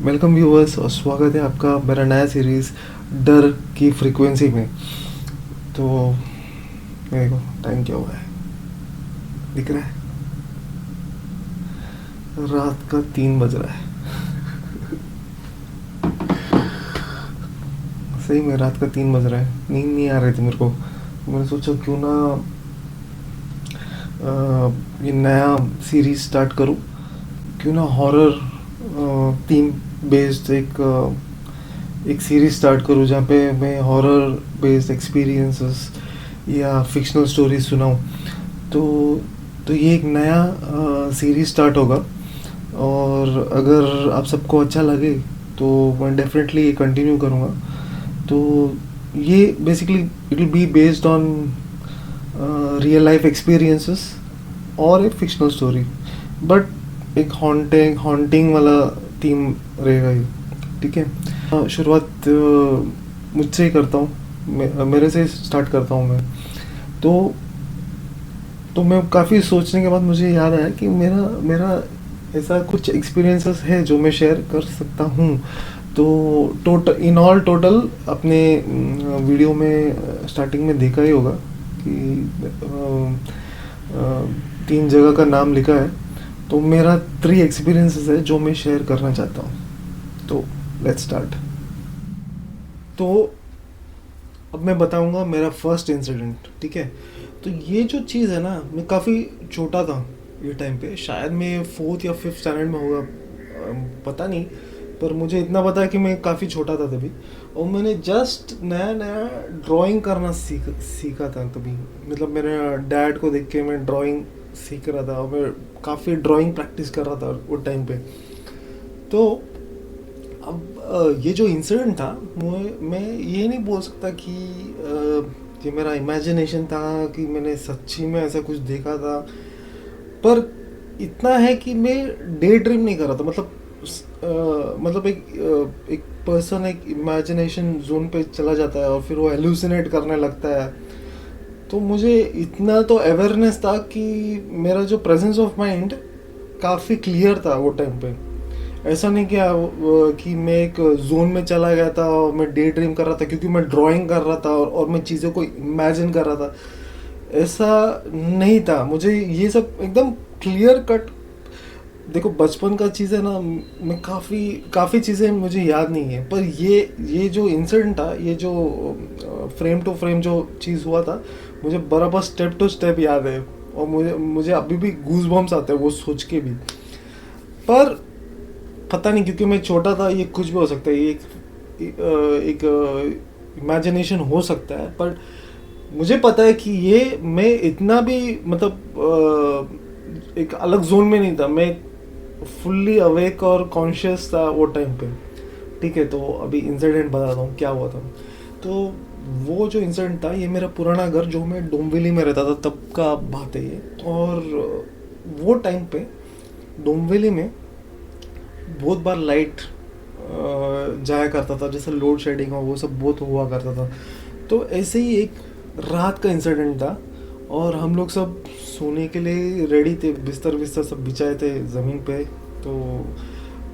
Welcome viewers और स्वागत है आपका मेरा नया सीरीज़ डर की फ्रीक्वेंसी में। तो देखो टाइम क्या हुआ है, दिख रहा है? रात का 3 बज रहा है। सही में रात का 3 बज रहा है, नींद नहीं आ रही थी मेरे को। मैंने सोचा क्यों ना ये नया सीरीज स्टार्ट करूं, क्यों ना हॉरर थीम बेस्ड एक सीरीज स्टार्ट करूं जहाँ पे मैं हॉरर बेस्ड एक्सपीरियंसेस या फिक्शनल स्टोरीज सुनाऊं। तो तो ये एक नया सीरीज स्टार्ट होगा, और अगर आप सबको अच्छा लगे तो मैं डेफिनेटली ये कंटिन्यू करूँगा। तो ये basically it will be based on real life experiences और एक फिक्शनल स्टोरी, बट एक हॉन्टिंग वाला थीम रहेगा ये। ठीक है, शुरुआत मुझसे ही करता हूँ, मेरे से स्टार्ट करता हूँ मैं। तो तो मैं काफ़ी सोचने के बाद मुझे याद आया कि मेरा मेरा ऐसा कुछ एक्सपीरियंसेस है जो मैं शेयर कर सकता हूँ। तो टोटल अपने वीडियो में स्टार्टिंग में देखा ही होगा कि 3 जगह का नाम लिखा है। तो मेरा 3 एक्सपीरियंसेस है जो मैं शेयर करना चाहता हूँ। तो लेट्स स्टार्ट। तो अब मैं बताऊंगा मेरा फर्स्ट इंसिडेंट। ठीक है, तो ये जो चीज़ है ना, मैं काफ़ी छोटा था ये टाइम पे, शायद मैं 4th या 5th स्टैंडर्ड में होगा, पता नहीं। पर मुझे इतना पता है कि मैं काफ़ी छोटा था तभी, और मैंने जस्ट नया नया ड्राइंग करना सीखा था तभी। मतलब मेरे डैड को देख के मैं ड्राइंग सीख रहा था, और मैं काफ़ी ड्राइंग प्रैक्टिस कर रहा था वो टाइम पे। तो अब ये जो इंसिडेंट था, मैं ये नहीं बोल सकता कि ये मेरा इमेजिनेशन था कि मैंने सच्ची में ऐसा कुछ देखा था। पर इतना है कि मैं डे ड्रीम नहीं कर रहा था। मतलब एक पर्सन एक इमेजिनेशन जोन पे चला जाता है और फिर वो हेलुसिनेट करने लगता है। तो मुझे इतना तो अवेयरनेस था कि मेरा जो प्रेजेंस ऑफ माइंड काफ़ी क्लियर था वो टाइम पे। ऐसा नहीं कि मैं एक जोन में चला गया था और मैं डे ड्रीम कर रहा था क्योंकि मैं ड्राइंग कर रहा था और मैं चीज़ों को इमेजिन कर रहा था। ऐसा नहीं था, मुझे ये सब एकदम क्लियर कट। देखो बचपन का चीज़ है ना, मैं काफ़ी काफ़ी चीज़ें मुझे याद नहीं है, पर ये जो इंसिडेंट था, ये जो फ्रेम टू फ्रेम जो चीज़ हुआ था, मुझे बराबर स्टेप टू स्टेप याद है। और मुझे मुझे अभी भी गूज बम्स आते हैं वो सोच के भी। पर पता नहीं, क्योंकि मैं छोटा था, ये कुछ भी हो सकता है, ये एक इमेजिनेशन हो सकता है। पर मुझे पता है कि ये मैं इतना भी मतलब एक अलग जोन में नहीं था, मैं फुल्ली अवेक और कॉन्शियस था वो टाइम पे। ठीक है, तो अभी इंसिडेंट बताता हूँ क्या हुआ था। तो वो जो इंसिडेंट था, ये मेरा पुराना घर जो मैं डोंबिवली में रहता था तब का बात है ये। और वो टाइम पे डोंबिवली में बहुत बार लाइट जाया करता था, जैसे लोड शेडिंग हो वो सब बहुत हुआ करता था। तो ऐसे ही एक रात का इंसिडेंट था, और हम लोग सब सोने के लिए रेडी थे, बिस्तर बिस्तर सब बिछाए थे ज़मीन पे। तो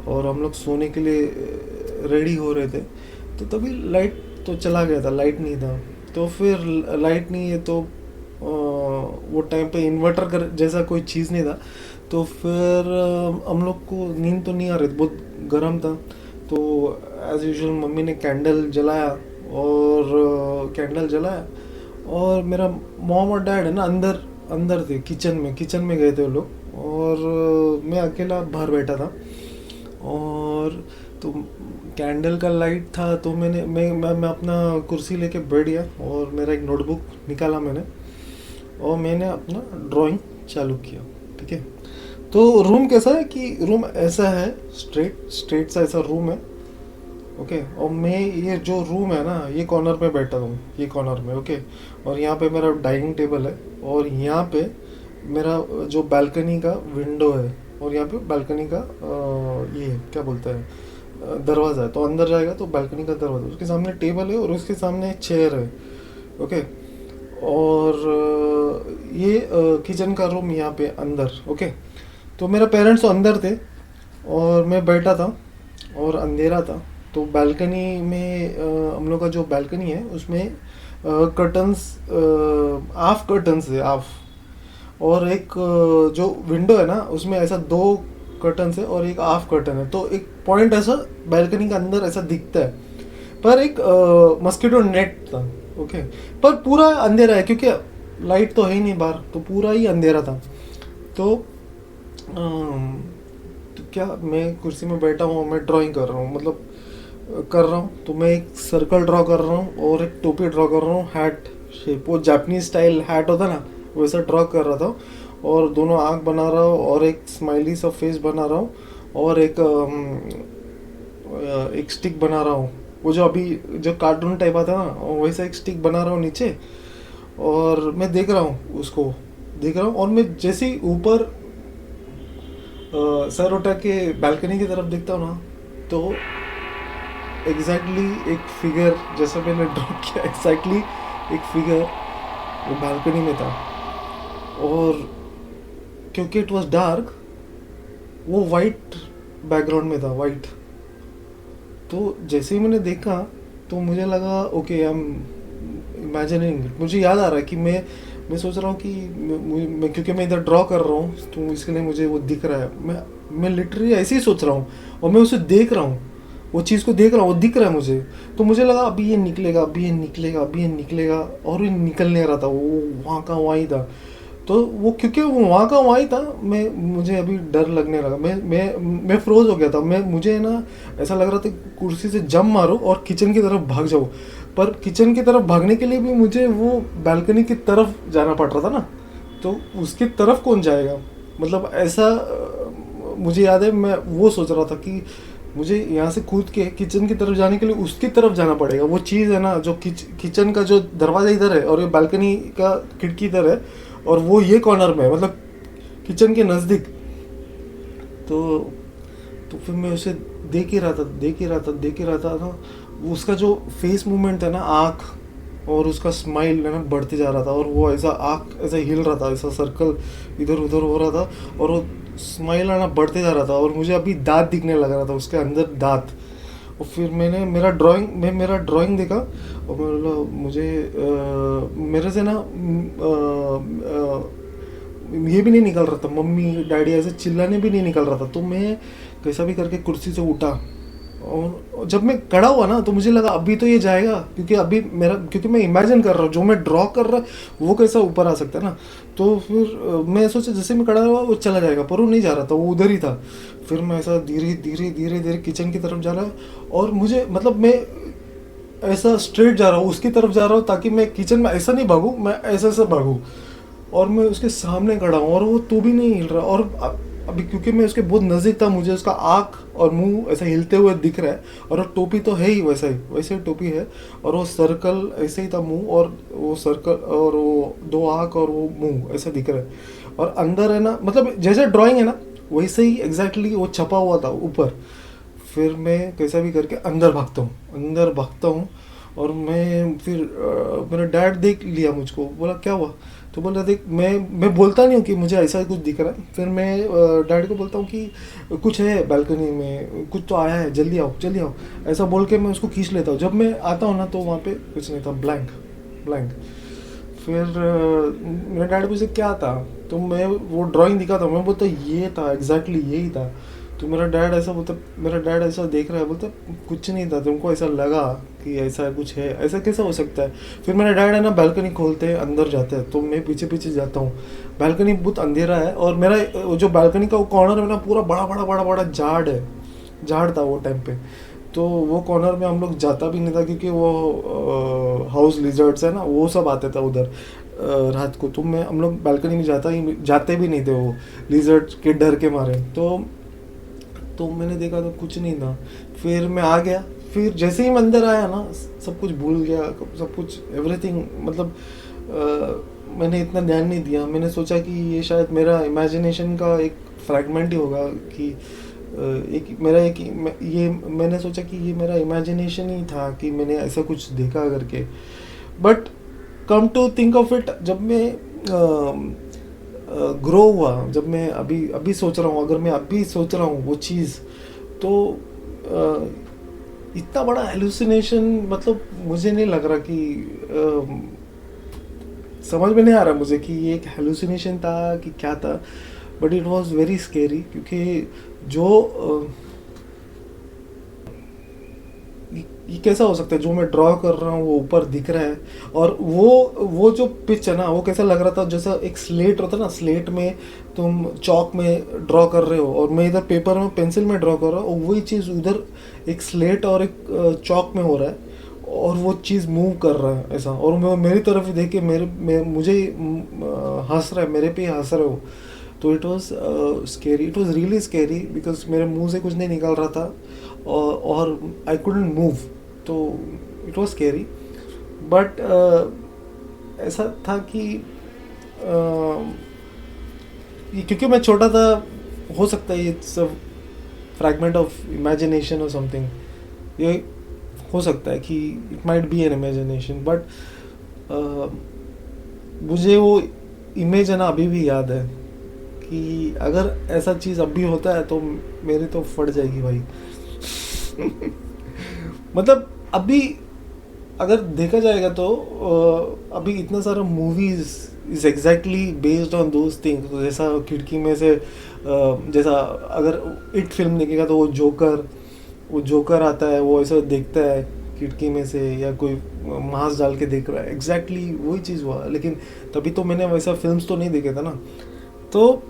और हम लोग सोने के लिए रेडी हो रहे थे, तो तभी लाइट तो चला गया था, लाइट नहीं था। तो फिर लाइट नहीं है तो वो टाइम पे इन्वर्टर कर जैसा कोई चीज़ नहीं था। तो फिर हम लोग को नींद तो नहीं आ रही, बहुत गर्म था। तो एज यूजुअल मम्मी ने कैंडल जलाया, और कैंडल जलाया, और मेरा मॉम और डैड है ना अंदर अंदर थे, किचन में गए थे वो लोग, और मैं अकेला बाहर बैठा था। और तो कैंडल का लाइट था, तो मैं अपना कुर्सी लेके बैठ गया, और मेरा एक नोटबुक निकाला मैंने, और मैंने अपना ड्राइंग चालू किया। ठीक है, तो रूम कैसा है कि रूम ऐसा है, स्ट्रेट सा ऐसा रूम है। ओके, और मैं ये जो रूम है ना, ये कॉर्नर पे बैठा हूँ, ये कॉर्नर में। ओके, और यहाँ पे मेरा डाइनिंग टेबल है, और यहाँ पे मेरा जो बालकनी का विंडो है, और यहाँ पे बालकनी का ये क्या बोलते हैं, दरवाज़ा है। तो अंदर जाएगा तो बालकनी का दरवाज़ा, उसके सामने टेबल है और उसके सामने चेयर है। ओके, और ये किचन का रूम यहाँ पे अंदर। ओके, तो मेरे पेरेंट्स तो अंदर थे और मैं बैठा था। और अंधेरा था। तो बालकनी में हम लोग का जो बालकनी है उसमें कर्टन्स, हाफ कर्टन्स है, हाफ। और एक जो विंडो है ना उसमें ऐसा दो कर्टन है और एक हाफ कर्टन है, तो एक पॉइंट ऐसा बैल्कनी के अंदर ऐसा दिखता है। पर एक मस्किटो नेट था। ओके। पर पूरा अंधेरा है क्योंकि लाइट तो है ही नहीं बाहर, तो पूरा ही अंधेरा था। तो, तो क्या, मैं कुर्सी में बैठा हूँ, मैं ड्राइंग कर रहा हूँ, मतलब कर रहा हूँ। तो मैं एक सर्कल ड्रॉ कर रहा हूँ और एक टोपी ड्रॉ कर रहा हूँ, हैट शेप, वो जापानीज स्टाइल हैट होता ना, वैसा ड्रॉ कर रहा था। और दोनों आँख बना रहा हूँ और एक स्माइली सा फेस बना रहा हूँ। और एक स्टिक बना रहा हूँ, वो जो अभी जो कार्टून टाइप आता है ना, वैसा एक स्टिक बना रहा हूँ नीचे। और मैं देख रहा हूँ उसको, देख रहा हूँ। और मैं जैसे ही ऊपर सर उठा के बालकनी की तरफ देखता हूँ ना, तो एक फिगर जैसा मैंने ड्रॉ किया, एक फिगर वो बालकनी में था। और क्योंकि इट वाज डार्क, वो वाइट बैकग्राउंड में था, वाइट। तो जैसे ही मैंने देखा तो मुझे लगा ओके, आई एम इमेजिनिंग। मुझे याद आ रहा है कि मैं सोच रहा हूँ कि क्योंकि मैं इधर ड्रॉ कर रहा हूँ तो इसके लिए मुझे वो दिख रहा है। मैं लिटरली ऐसे ही सोच रहा हूँ और मैं उसे देख रहा हूँ, वो चीज़ को देख रहा हूँ, वो दिख रहा है मुझे। तो मुझे लगा अभी ये निकलेगा, अभी ये निकलेगा, अभी ये निकलेगा, और ये निकल नहीं रहा था, वो वहाँ का वहाँ ही था। तो वो क्योंकि वो वहाँ का वहाँ ही था, मुझे अभी डर लगने लगा। मैं फ्रोज हो गया था। मुझे ना ऐसा लग रहा था कि कुर्सी से जंप मारो और किचन की तरफ भाग जाओ। पर किचन की तरफ भागने के लिए भी मुझे वो बालकनी की तरफ जाना पड़ रहा था ना, तो उसकी तरफ कौन जाएगा, मतलब ऐसा मुझे याद है मैं वो सोच रहा था कि मुझे यहाँ से कूद के किचन की तरफ जाने के लिए उसकी तरफ जाना पड़ेगा। वो चीज़ है ना, जो किचन का जो दरवाज़ा इधर है और ये बालकनी का खिड़की इधर है, और वो ये कॉर्नर में है, मतलब किचन के नज़दीक। तो फिर मैं उसे देख ही रहा था ना। वो उसका जो फेस मूवमेंट है ना, आँख और उसका स्माइल है ना बढ़ते जा रहा था, और वो ऐसा आँख ऐसा हिल रहा था, ऐसा सर्कल इधर उधर हो रहा था, और वो स्माइल आना बढ़ते जा रहा था। और मुझे अभी दांत दिखने लग रहा था, उसके अंदर दांत। और फिर मैंने मेरा ड्राइंग देखा, और मैं बोला मुझे मेरे से ना ये भी नहीं निकल रहा था, मम्मी डैडी ऐसे चिल्लाने भी नहीं निकल रहा था। तो मैं कैसा भी करके कुर्सी से उठा, और जब मैं खड़ा हुआ ना तो मुझे लगा अभी तो ये जाएगा, क्योंकि मैं इमेजिन कर रहा हूँ जो मैं ड्रॉ कर रहा वो कैसा ऊपर आ सकता है ना। तो फिर मैं सोचा जैसे मैं खड़ा हुआ वो चला जाएगा, पर वो नहीं जा रहा था, वो उधर ही था। फिर मैं ऐसा धीरे धीरे धीरे धीरे किचन की तरफ जा रहा, और मुझे मतलब मैं ऐसा स्ट्रेट जा रहा हूँ, उसकी तरफ जा रहा हूँ, ताकि मैं किचन में ऐसा नहीं भागूँ, मैं ऐसा ऐसा भागूँ। और मैं उसके सामने खड़ा हूँ और वो तो भी नहीं हिल रहा। और अभी क्योंकि मैं उसके बहुत नज़दीक था, मुझे उसका आँख और मुंह ऐसा हिलते हुए दिख रहा है। और वो टोपी तो है ही वैसे ही टोपी है, और वो सर्कल ऐसे ही था मुंह, और वो सर्कल और वो दो आँख और वो मुंह ऐसा दिख रहा है। और अंदर है ना, मतलब जैसे ड्राइंग है ना वैसे ही एग्जैक्टली वो छपा हुआ था ऊपर। फिर मैं कैसा भी करके अंदर भागता हूँ। और मैं फिर मेरा डैड देख लिया मुझको, बोला क्या हुआ। तो बोल रहा देख, मैं बोलता नहीं हूँ कि मुझे ऐसा कुछ दिख रहा है। फिर मैं डैड को बोलता हूँ कि कुछ है बालकनी में, कुछ तो आया है, जल्दी आओ जल्दी आओ, ऐसा बोल के मैं उसको खींच लेता हूँ। जब मैं आता हूँ ना तो वहाँ पे कुछ नहीं था, ब्लैंक ब्लैंक। फिर मेरे डैडी पूछे क्या था, तो मैं वो ड्राइंग दिखा था, मैं बोलता ये था एग्जैक्टली यही था। तो मेरा डैड ऐसा देख रहा है, बोलता कुछ नहीं था, तुमको ऐसा लगा कि ऐसा कुछ है, ऐसा कैसा हो सकता है। फिर मेरा डैड है ना बालकनी खोलते हैं, अंदर जाते हैं, तो मैं पीछे पीछे जाता हूँ। बालकनी बहुत अंधेरा है, और मेरा जो बालकनी का वो कॉर्नर है ना पूरा बड़ा बड़ा बड़ा बड़ा झाड़ था वो टाइम पे। तो वो कॉर्नर में हम लोग जाता भी नहीं था, क्योंकि वो हाउस लिजर्ड्स है ना, वो सब आते थे उधर रात को। तो हम लोग बालकनी में जाते भी नहीं थे, वो लिजर्ड्स के डर के मारे। तो मैंने देखा तो कुछ नहीं था। फिर मैं आ गया। फिर जैसे ही मैं अंदर आया ना, सब कुछ भूल गया, सब कुछ एवरीथिंग, मतलब मैंने इतना ध्यान नहीं दिया। मैंने सोचा कि ये शायद मेरा इमेजिनेशन का एक फ्रैगमेंट ही होगा, कि मैंने सोचा कि ये मेरा इमेजिनेशन ही था, कि मैंने ऐसा कुछ देखा करके। But come to think of it, जब मैं ग्रो हुआ, जब मैं अभी सोच रहा हूँ, अगर मैं अभी सोच रहा हूँ वो चीज़, तो इतना बड़ा हेलुसिनेशन, मतलब मुझे नहीं लग रहा कि समझ में नहीं आ रहा मुझे कि ये एक हेलुसिनेशन था कि क्या था, but it was very scary, क्योंकि जो ये कैसा हो सकता है, जो मैं ड्रॉ कर रहा हूँ वो ऊपर दिख रहा है, और वो जो पिच है ना, वो कैसा लग रहा था जैसा एक स्लेट होता है ना, स्लेट में तुम चौक में ड्रॉ कर रहे हो और मैं इधर पेपर में पेंसिल में ड्रॉ कर रहा हूँ, और वही चीज़ उधर एक स्लेट और एक चौक में हो रहा है, और वो चीज़ मूव कर रहा है ऐसा, और मैं मेरी तरफ ही देख के मुझे हंस रहा है, मेरे पे ही हंस रहा है वो। तो it was scary, it was really scary, because मेरे मुंह से कुछ नहीं निकल रहा था, और आई कुडंट मूव, तो इट वॉज स्केरी। बट ऐसा था कि क्योंकि मैं छोटा था, हो सकता है it's a fragment of imagination और समथिंग, ये हो सकता है कि it might be N imagination, but मुझे वो इमेज है ना अभी भी याद है कि अगर ऐसा चीज़ अभी होता है तो मेरी तो फट जाएगी भाई। मतलब अभी अगर देखा जाएगा तो अभी इतना सारा movies is exactly based on those things, जैसा खिड़की में से जैसा अगर इट फिल्म देखेगा तो वो जोकर आता है, वो ऐसा देखता है खिड़की में से, या कोई मांस डाल के देख रहा है, एग्जैक्टली वही चीज़ हुआ। लेकिन तभी तो मैंने वैसा फिल्म्स तो नहीं देखे था ना, तो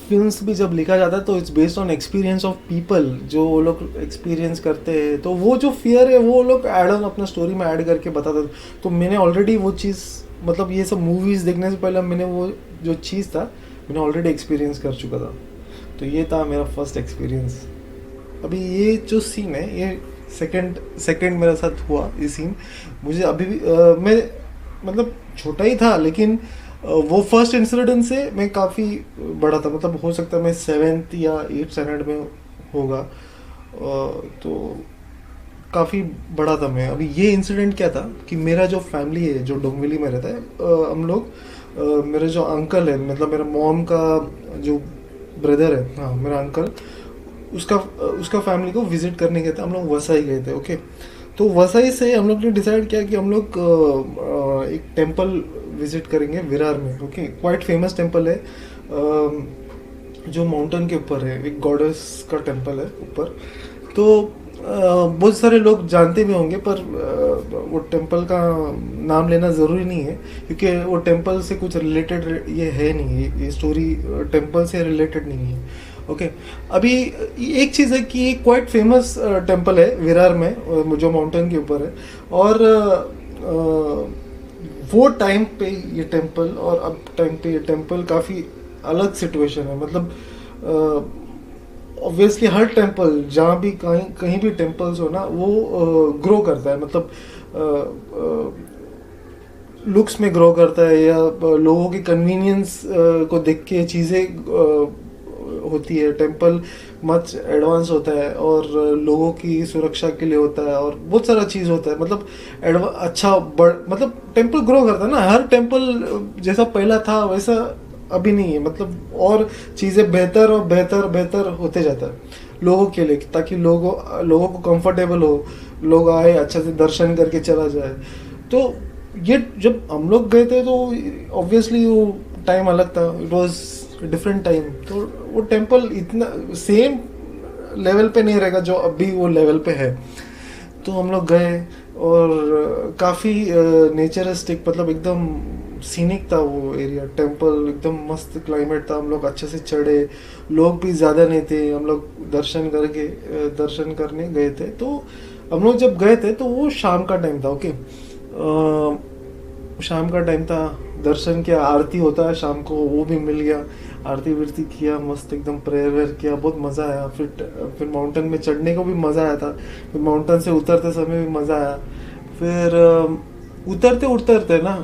फिल्म्स भी जब लिखा जाता है तो it's based on experience of people, जो वो लोग एक्सपीरियंस करते हैं, तो वो जो फियर है वो लोग ऐड ऑन अपना स्टोरी में ऐड करके बताते थे। तो मैंने ऑलरेडी वो चीज़, मतलब ये सब मूवीज़ देखने से पहले मैंने वो जो चीज़ था मैंने ऑलरेडी एक्सपीरियंस कर चुका था, तो ये था मेरा फर्स्ट एक्सपीरियंस। अभी ये जो सीन है, ये सेकंड मेरे साथ हुआ ये सीन। मुझे अभी भी मैं मतलब छोटा ही था, लेकिन वो फर्स्ट इंसिडेंट से मैं काफ़ी बड़ा था, मतलब हो सकता है मैं 7th या 8th स्टैंडर्ड में होगा, तो काफ़ी बड़ा था मैं। अभी ये इंसिडेंट क्या था कि मेरा जो फैमिली है जो डोंबिवली में रहता है, हम लोग मेरे जो अंकल है, मतलब मेरा मॉम का जो ब्रदर है, हाँ मेरा अंकल, उसका उसका फैमिली को विजिट करने गए थे, हम लोग वसई गए थे। ओके, तो वसई से हम लोग ने डिसाइड किया कि हम लोग एक टेंपल विजिट करेंगे विरार में। ओके, क्वाइट फेमस टेंपल है, जो माउंटेन के ऊपर है, एक गॉडेस का टेंपल है ऊपर। तो बहुत सारे लोग जानते भी होंगे, पर वो टेंपल का नाम लेना ज़रूरी नहीं है, क्योंकि वो टेंपल से कुछ रिलेटेड ये है नहीं, ये स्टोरी टेंपल से रिलेटेड नहीं है। ओके, अभी एक चीज़ है कि एक क्वाइट फेमस टेंपल है विरार में, जो माउंटेन के ऊपर है, और वो टाइम पे ये टेंपल और अब टाइम पे ये टेंपल काफ़ी अलग सिचुएशन है। मतलब ऑब्वियसली हर टेंपल, जहाँ भी कहीं कहीं भी टेंपल्स हो ना, वो ग्रो करता है, मतलब लुक्स में ग्रो करता है, या लोगों की कन्वीनियंस को देख के चीज़ें होती है। टेंपल मच एडवांस होता है, और लोगों की सुरक्षा के लिए होता है, और बहुत सारा चीज़ होता है, मतलब अच्छा मतलब टेंपल ग्रो करता है ना। हर टेंपल जैसा पहला था वैसा अभी नहीं है, मतलब और चीज़ें बेहतर और बेहतर बेहतर होते जाता है लोगों के लिए, ताकि लोगों को कंफर्टेबल हो, लोग आए अच्छे से दर्शन करके चला जाए। तो ये जब हम लोग गए थे तो ऑब्वियसली वो टाइम अलग था, इट वाज डिफरेंट टाइम, तो वो टेंपल इतना सेम लेवल पे नहीं रहेगा जो अभी वो लेवल पे है। तो हम लोग गए, और काफ़ी नेचरिस्टिक, मतलब एकदम सीनिक था वो एरिया, टेंपल एकदम मस्त क्लाइमेट था, हम लोग अच्छे से चढ़े, लोग भी ज़्यादा नहीं थे, हम लोग दर्शन करने गए थे। तो हम लोग जब गए थे तो वो शाम का टाइम था। ओके, शाम का टाइम था, दर्शन किया, आरती होता है शाम को, वो भी मिल गया, आरती विरती किया, मस्त एकदम प्रेयर वेयर किया, बहुत मज़ा आया। फिर माउंटेन में चढ़ने को भी मज़ा आया था, फिर माउंटेन से उतरते समय भी मज़ा आया। फिर उतरते उतरते ना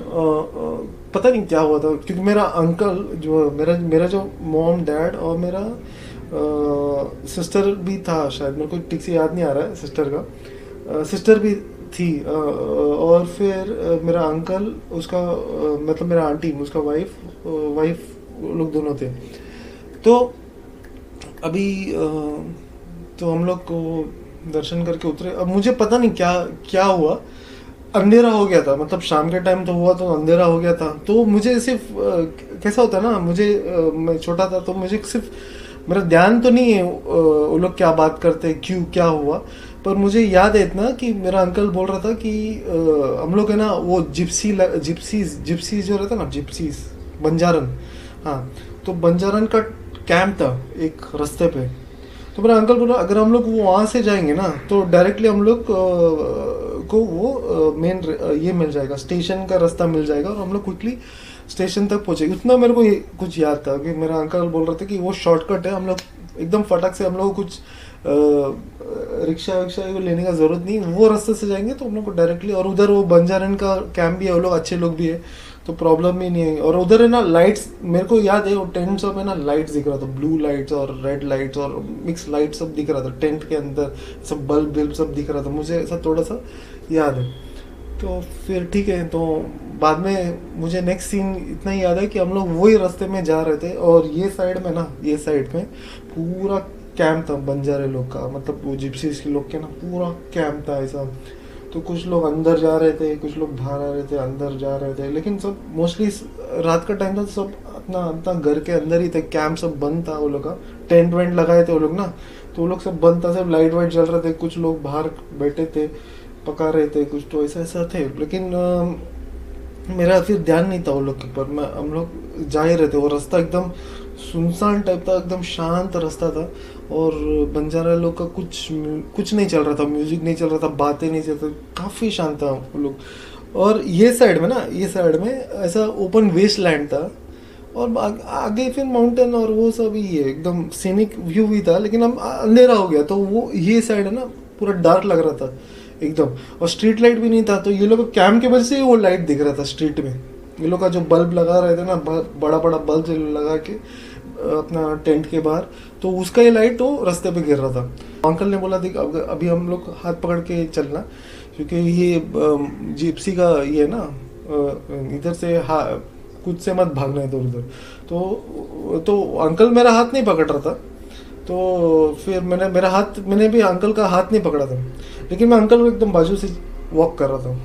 पता नहीं क्या हुआ था, क्योंकि मेरा अंकल जो मेरा जो मॉम डैड और मेरा सिस्टर भी था, शायद मेरे को ठीक से याद नहीं आ रहा है सिस्टर का, सिस्टर भी थी, और फिर मेरा अंकल, उसका मतलब मेरा आंटी, उसका वाइफ लोग दोनों थे। तो अभी तो हम लोग को दर्शन करके उतरे। अब मुझे पता नहीं क्या क्या हुआ, अंधेरा हो गया था, मतलब शाम के टाइम तो हुआ, तो अंधेरा हो गया था। तो मुझे सिर्फ कैसा होता है ना, मुझे मैं छोटा था तो मुझे सिर्फ मेरा ध्यान तो नहीं है वो लोग क्या बात करते, क्यों क्या हुआ। पर मुझे याद है इतना कि मेरा अंकल बोल रहा था कि हम लोग है ना वो जिप्सी जो रहता ना, जिप्सीज, बंजारन। हाँ, तो बंजारन का कैंप था एक रास्ते पे। तो मेरा अंकल बोला अगर हम लोग वो वहाँ से जाएंगे ना तो डायरेक्टली हम लोग को वो मेन ये मिल जाएगा, स्टेशन का रास्ता मिल जाएगा और हम लोग क्विकली स्टेशन तक पहुँचेंगे। उतना मेरे को कुछ याद था कि मेरा अंकल बोल रहे थे कि वो शॉर्टकट है, हम लोग एकदम फटाक से, हम लोग को कुछ रिक्शा विक्शा को लेने का ज़रूरत नहीं, वो रास्ते से जाएंगे तो हम लोग को डायरेक्टली। और उधर वो बंजारन का कैंप भी है, वो लोग अच्छे लोग भी है, तो प्रॉब्लम भी नहीं है। और उधर है ना लाइट्स, मेरे को याद है वो टेंट सब है ना, लाइट्स दिख रहा था, ब्लू लाइट्स और रेड लाइट्स और मिक्स लाइट सब दिख रहा था टेंट के अंदर, सब बल्ब बिल्ब सब दिख रहा था, मुझे ऐसा थोड़ा सा याद है। तो फिर ठीक है, तो बाद में मुझे नेक्स्ट सीन इतना ही याद है कि हम लोग वही रास्ते में जा रहे थे और ये साइड में ना, ये साइड में पूरा कैंप था बंजारे लोग का, मतलब वो जिप्सीज के लोग के ना पूरा कैंप था ऐसा। तो कुछ लोग अंदर जा रहे थे, कुछ लोग बाहर आ रहे थे, अंदर जा रहे थे, लेकिन सब मोस्टली रात का टाइम था तो सब अपना अपना घर के अंदर ही थे, कैंप सब बंद था वो लोग का, टेंट वेंट लगाए थे वो लोग ना, तो वो लोग सब बंद था, सब लाइट वाइट जल रहे थे, कुछ लोग बाहर बैठे थे पका रहे थे कुछ, तो ऐसा ऐसा थे। लेकिन मेरा फिर ध्यान नहीं था वो लोग के ऊपर, मैं हम लोग जा ही रहे थे। वो रास्ता एकदम सुनसान टाइप था, एकदम शांत रास्ता था और बंजारा लोग का कुछ कुछ नहीं चल रहा था, म्यूजिक नहीं चल रहा था, बातें नहीं चल रही, काफ़ी शांत था वो लोग। और ये साइड में ना, ये साइड में ऐसा ओपन वेस्ट लैंड था और आगे फिर माउंटेन और वो सब ही है, एकदम सीनिक व्यू भी था, लेकिन हम अंधेरा हो गया तो वो ये साइड है ना पूरा डार्क लग रहा था एकदम, और स्ट्रीट लाइट भी नहीं था। तो ये लोग कैंप के वजह से वो लाइट दिख रहा था स्ट्रीट में, ये लोग का जो बल्ब लगा रहे थे ना, बड़ा बड़ा बल्ब लगा के अपना टेंट के बाहर, तो उसका ये लाइट वो रास्ते पे गिर रहा था। अंकल ने बोला देख अभी हम लोग हाथ पकड़ के चलना, क्योंकि ये जिप्सी का ये ना इधर से खुद से मत भागना इधर उधर। तो अंकल मेरा हाथ नहीं पकड़ रहा था, तो फिर मैंने भी अंकल का हाथ नहीं पकड़ा था, लेकिन मैं अंकल को एकदम बाजू से वॉक कर रहा था,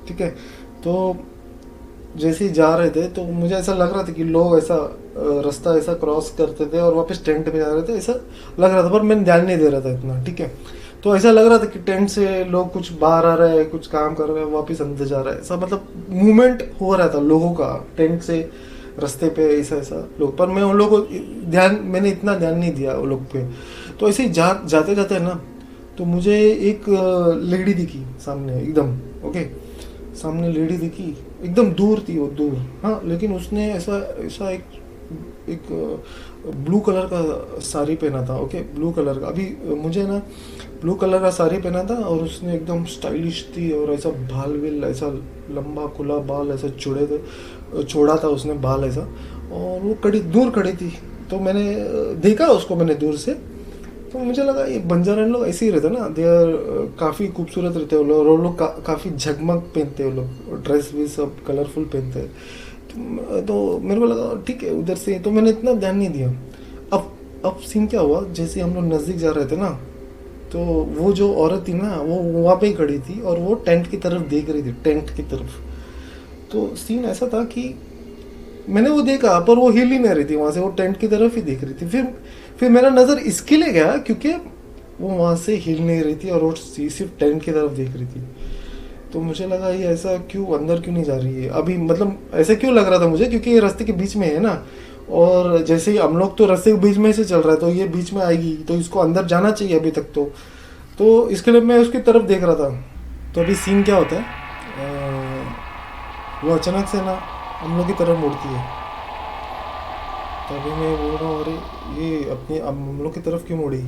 ठीक है। तो जैसे ही जा रहे थे तो मुझे ऐसा लग रहा था कि लोग ऐसा रास्ता ऐसा क्रॉस करते थे और वापस टेंट पे जा रहे थे, ऐसा लग रहा था, पर मैं ध्यान नहीं दे रहा था इतना, ठीक है। तो ऐसा लग रहा था कि टेंट से लोग कुछ बाहर आ रहे हैं, कुछ काम कर रहे हैं, वापस अंदर जा रहे हैं, ऐसा मतलब मूवमेंट हो रहा था लोगों का टेंट से रास्ते पे, ऐसा ऐसा लोग। पर मैं उन लोगों को मैंने इतना ध्यान नहीं दिया वो लोग पे। तो ऐसे ही जाते जाते ना, तो मुझे एक लेडी दिखी सामने एकदम, ओके, सामने लेडी दिखी, एकदम दूर थी वो, दूर, हाँ, लेकिन उसने ऐसा ऐसा एक ब्लू कलर का साड़ी पहना था, ओके, ब्लू कलर का। अभी मुझे ना ब्लू कलर का साड़ी पहना था और उसने एकदम स्टाइलिश थी और ऐसा बाल विल ऐसा लंबा खुला बाल ऐसा छोड़ा था उसने बाल ऐसा, और वो दूर खड़ी थी। तो मैंने देखा उसको, मैंने दूर से, तो मुझे लगा ये बंजारा लोग ऐसे ही रहते ना, दे आर काफ़ी खूबसूरत रहते हैं वो लोग, और वो लोग काफ़ी झगमग पहनते हैं वो लोग, ड्रेस भी सब कलरफुल पहनते हैं। तो मेरे को लगा ठीक है उधर से, तो मैंने इतना ध्यान नहीं दिया। अब सीन क्या हुआ, जैसे हम लोग नज़दीक जा रहे थे ना, तो वो जो औरत थी ना वो वहाँ पे ही खड़ी थी और वो टेंट की तरफ देख रही थी, टेंट की तरफ। तो सीन ऐसा था कि मैंने वो देखा पर वो हिल ही नहीं रही थी वहाँ से, वो टेंट की तरफ ही देख रही थी। फिर मेरा नज़र इसके लिए गया क्योंकि वो वहाँ से हिल नहीं रही थी और वो सिर्फ टेंट की तरफ देख रही थी। तो मुझे लगा ये ऐसा क्यों, अंदर क्यों नहीं जा रही है अभी, मतलब ऐसा क्यों लग रहा था मुझे, क्योंकि ये रास्ते के बीच में है ना, और जैसे ही हम लोग तो रास्ते के बीच में से चल रहा है तो ये बीच में आएगी तो इसको अंदर जाना चाहिए अभी तक। तो इसके लिए मैं उसकी तरफ देख रहा था। तो अभी सीन क्या होता है, वो अचानक से ना हम लोग की तरफ मुड़ती है। तो अभी मैं बोल रहा हूँ अरे ये अपनी हम लोग की तरफ क्यों मुड़ी,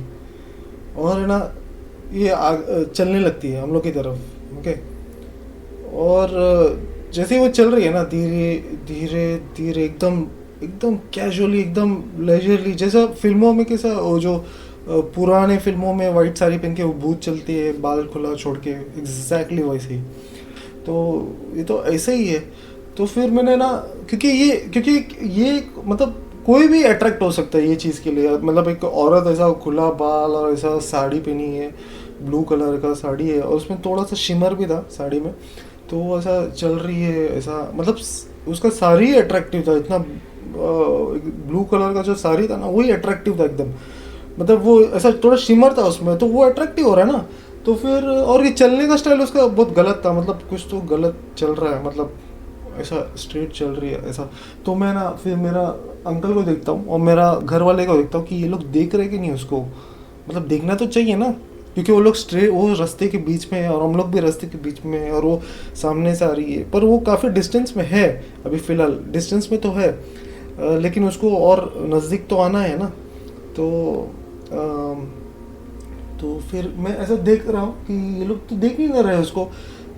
और है ना ये चलने लगती है हम लोग की तरफ, ओके। और जैसे ही वो चल रही है ना, धीरे धीरे धीरे एकदम एकदम कैजुअली, एकदम लेजरली, जैसा फिल्मों में कैसा वो जो पुराने फिल्मों में वाइट साड़ी पहन के वो भूत चलती है बाल खुला छोड़ के, एग्जैक्टली वैसे ही। तो ये तो ऐसे ही है। तो फिर मैंने ना, क्योंकि ये मतलब कोई भी अट्रैक्ट हो सकता है ये चीज़ के लिए, मतलब एक औरत ऐसा खुला बाल और ऐसा साड़ी पहनी है, ब्लू कलर का साड़ी है और उसमें थोड़ा सा शिमर भी था साड़ी में, तो वो ऐसा चल रही है ऐसा, मतलब उसका साड़ी ही अट्रैक्टिव था इतना, ब्लू कलर का जो साड़ी था ना वही अट्रैक्टिव था एकदम, मतलब वो ऐसा थोड़ा शिमर था उसमें, तो वो अट्रैक्टिव हो रहा है ना। तो फिर और ये चलने का स्टाइल उसका बहुत गलत था, मतलब कुछ तो गलत चल रहा है, मतलब ऐसा स्ट्रेट चल रही है ऐसा। तो मैं ना फिर मेरा अंकल को देखता हूँ और मेरा घर वाले को देखता हूँ कि ये लोग देख रहे कि नहीं उसको, मतलब देखना तो चाहिए ना, क्योंकि वो लोग स्ट्रेट वो रास्ते के बीच में है और हम लोग भी रास्ते के बीच में है और वो सामने से आ रही है, पर वो काफ़ी डिस्टेंस में है, अभी फ़िलहाल डिस्टेंस में तो है, लेकिन उसको और नज़दीक तो आना है ना। तो अम, तो फिर मैं ऐसा देख रहा हूँ कि ये लोग तो देख ही नहीं रहे उसको।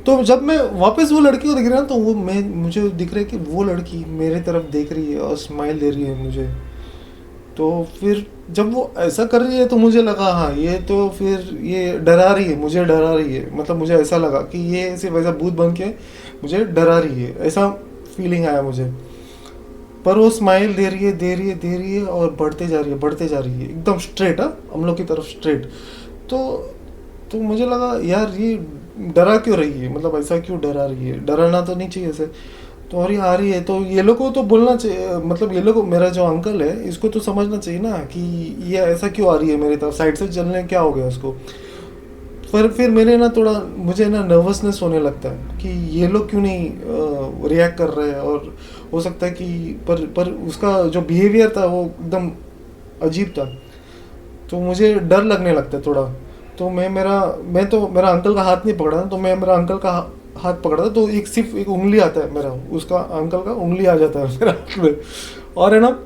तो जब मैं वापस वो लड़की को देख रहा हूँ तो वो मैं मुझे दिख रहा है कि वो लड़की मेरे तरफ देख रही है और स्माइल दे रही है मुझे। तो फिर जब वो ऐसा कर रही है तो मुझे लगा हाँ ये तो फिर ये डरा रही है, मुझे डरा रही है, मतलब मुझे ऐसा लगा कि ये सिर्फ ऐसा भूत बन के मुझे डरा रही है, ऐसा फीलिंग आया मुझे। पर वो स्माइल दे रही है, दे रही है, दे रही है और बढ़ते जा रही है, बढ़ते जा रही है एकदम स्ट्रेट, हाँ हम लोग की तरफ स्ट्रेट। तो तो मुझे लगा यार ये डरा क्यों रही है, मतलब ऐसा क्यों डरा रही है, डराना तो नहीं चाहिए ऐसे। तो और ये आ रही है तो ये लोग को तो बोलना चाहिए, मतलब ये लोग मेरा जो अंकल है इसको तो समझना चाहिए ना कि ये ऐसा क्यों आ रही है मेरी तरफ, साइड से चलने क्या हो गया उसको। फिर मेरे ना थोड़ा मुझे ना नर्वसनेस होने लगता है कि ये लोग क्यों नहीं रिएक्ट कर रहे हैं, और हो सकता है कि पर उसका जो बिहेवियर था वो एकदम अजीब था, तो मुझे डर लगने लगता है थोड़ा। तो मैं तो मेरा अंकल का हाथ नहीं पकड़ा था, तो मैं मेरा अंकल का हाथ पकड़ा था, तो एक सिर्फ एक उंगली आता है मेरा, उसका अंकल का उंगली आ जाता है मेरा हाथ में। और है ना